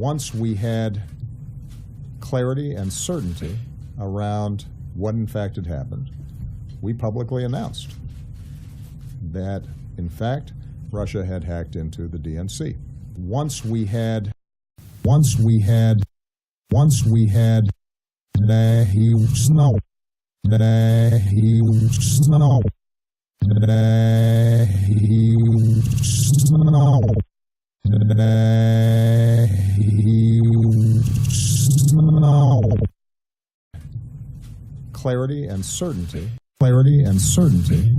Once we had clarity and certainty around what in fact had happened, we publicly announced that, in fact, Russia had hacked into the DNC. Once we had clarity and certainty.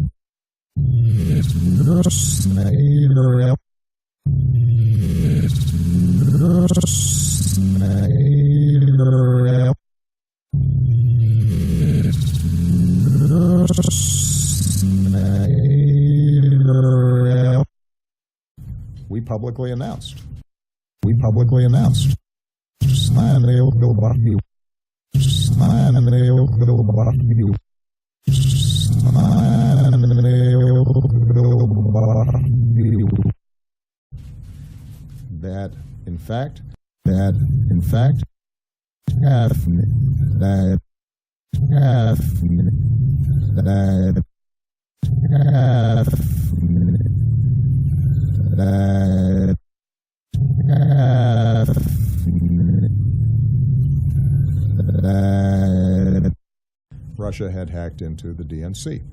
We publicly announced. That in fact, Russia had hacked into the DNC.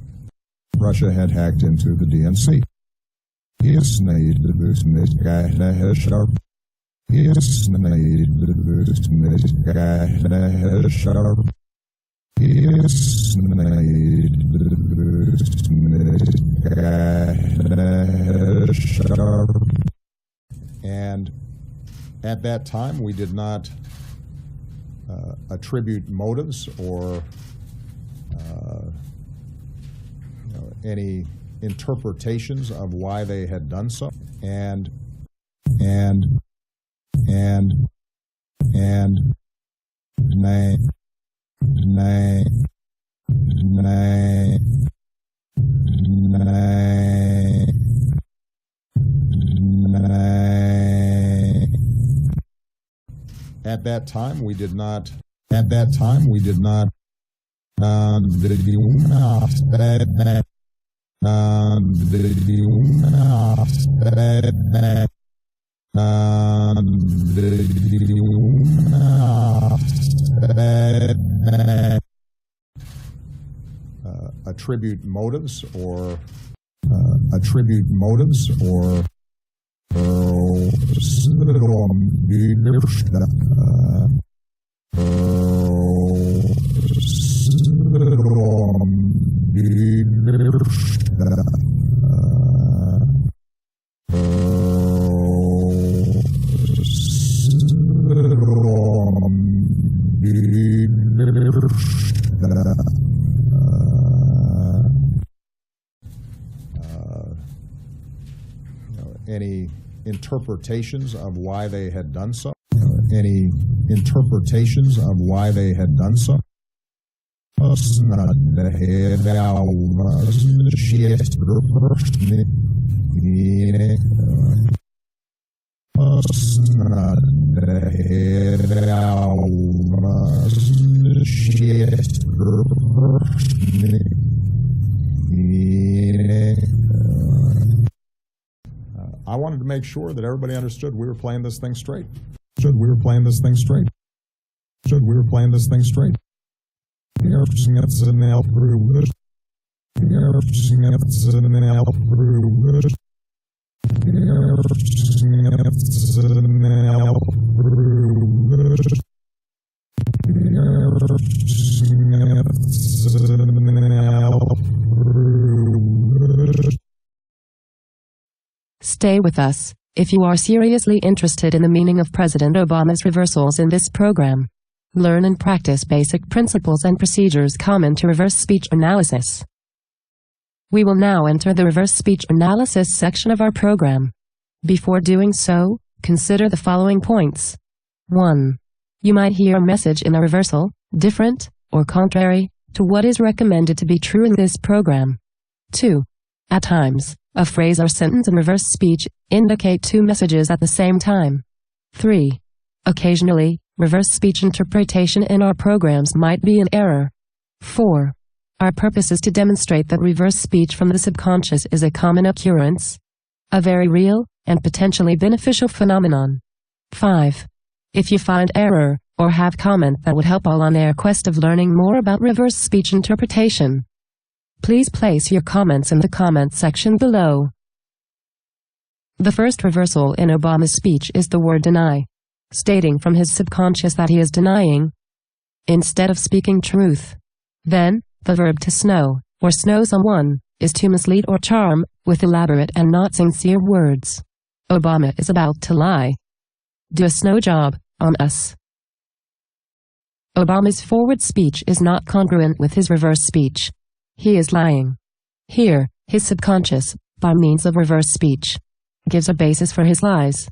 And at that time, we did not attribute motives or any interpretations of why they had done so. And at that time, we did not attribute motives or any interpretations of why they had done so. I wanted to make sure that everybody understood we were playing this thing straight. Stay with us, if you are seriously interested in the meaning of President Obama's reversals in this program. Learn and practice basic principles and procedures common to reverse speech analysis. We will now enter the reverse speech analysis section of our program. Before doing so, consider the following points. 1. You might hear a message in a reversal, different, or contrary, to what is recommended to be true in this program. 2. At times, a phrase or sentence in reverse speech indicate two messages at the same time. 3. Occasionally, reverse speech interpretation in our programs might be in error. 4. Our purpose is to demonstrate that reverse speech from the subconscious is a common occurrence, a very real and potentially beneficial phenomenon. 5. If you find error, or have comment that would help all on our quest of learning more about reverse speech interpretation, please place your comments in the comment section below. The first reversal in Obama's speech is the word deny, stating from his subconscious that he is denying, instead of speaking truth. Then, the verb to snow, or snow someone, is to mislead or charm, with elaborate and not sincere words. Obama is about to lie. Do a snow job on us. Obama's forward speech is not congruent with his reverse speech. He is lying. Here, his subconscious, by means of reverse speech, gives a basis for his lies.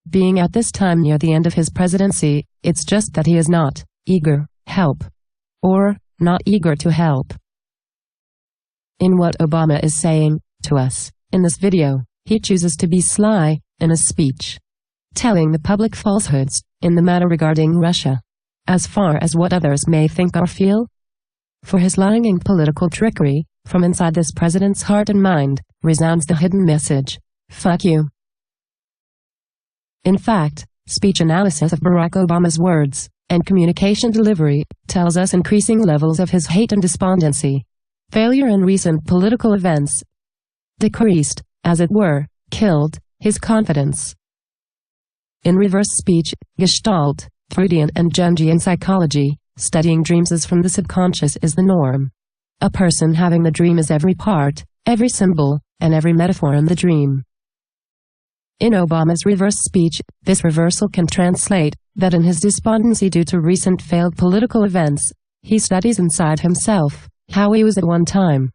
Being at this time near the end of his presidency, it's just that he is not eager help, or not eager to help. In what Obama is saying to us in this video, he chooses to be sly in his speech, telling the public falsehoods in the matter regarding Russia, as far as what others may think or feel. For his lying and political trickery, from inside this president's heart and mind, resounds the hidden message, "Fuck you." In fact, speech analysis of Barack Obama's words and communication delivery tells us increasing levels of his hate and despondency. Failure in recent political events decreased, as it were, killed, his confidence. In reverse speech, Gestalt, Freudian and Jungian psychology, studying dreams as from the subconscious is the norm. A person having the dream is every part, every symbol, and every metaphor in the dream. In Obama's reverse speech, this reversal can translate that in his despondency due to recent failed political events, he studies inside himself how he was at one time,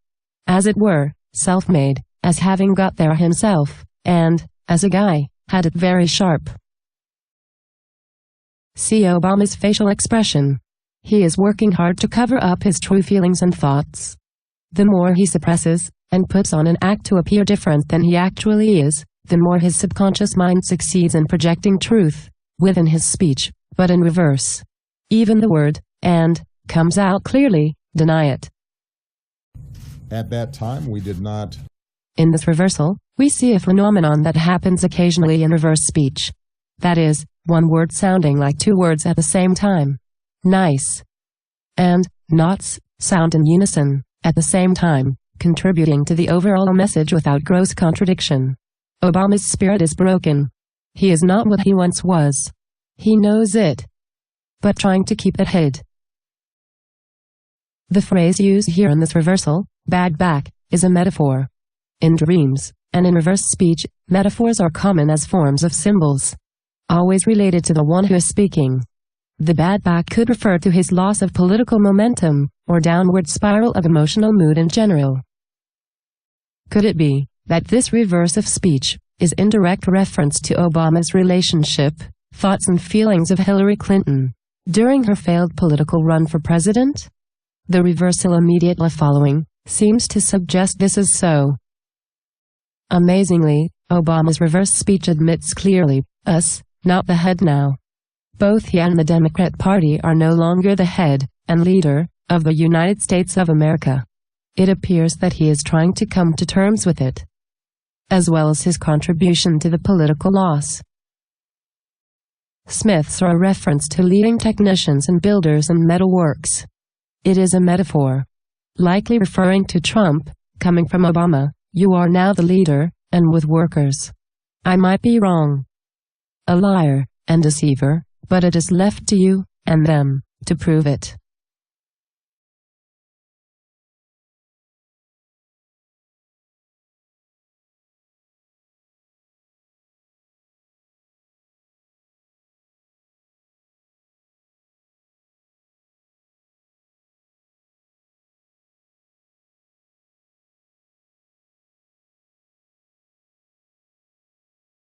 as it were, self-made, as having got there himself, and, as a guy, had it very sharp. See Obama's facial expression. He is working hard to cover up his true feelings and thoughts. The more he suppresses and puts on an act to appear different than he actually is, the more his subconscious mind succeeds in projecting truth within his speech, but in reverse. Even the word "and" comes out clearly, deny it. At that time, we did not. In this reversal, we see a phenomenon that happens occasionally in reverse speech. That is, one word sounding like two words at the same time. Nice and nots sound in unison at the same time, contributing to the overall message without gross contradiction. Obama's spirit is broken. He is not what he once was. He knows it, but trying to keep it hid. The phrase used here in this reversal, "bag back," is a metaphor. In dreams, and in reverse speech, metaphors are common as forms of symbols, always related to the one who is speaking. The bad back could refer to his loss of political momentum, or downward spiral of emotional mood in general. Could it be that this reverse of speech is in direct reference to Obama's relationship, thoughts and feelings of Hillary Clinton during her failed political run for president? The reversal immediately following seems to suggest this is so. Amazingly, Obama's reverse speech admits clearly, us, not the head now. Both he and the Democrat Party are no longer the head and leader of the United States of America. It appears that he is trying to come to terms with it, as well as his contribution to the political loss. Smiths are a reference to leading technicians and builders in metalworks. It is a metaphor, likely referring to Trump, coming from Obama. You are now the leader, and with workers. I might be wrong, a liar and deceiver, but it is left to you and them to prove it.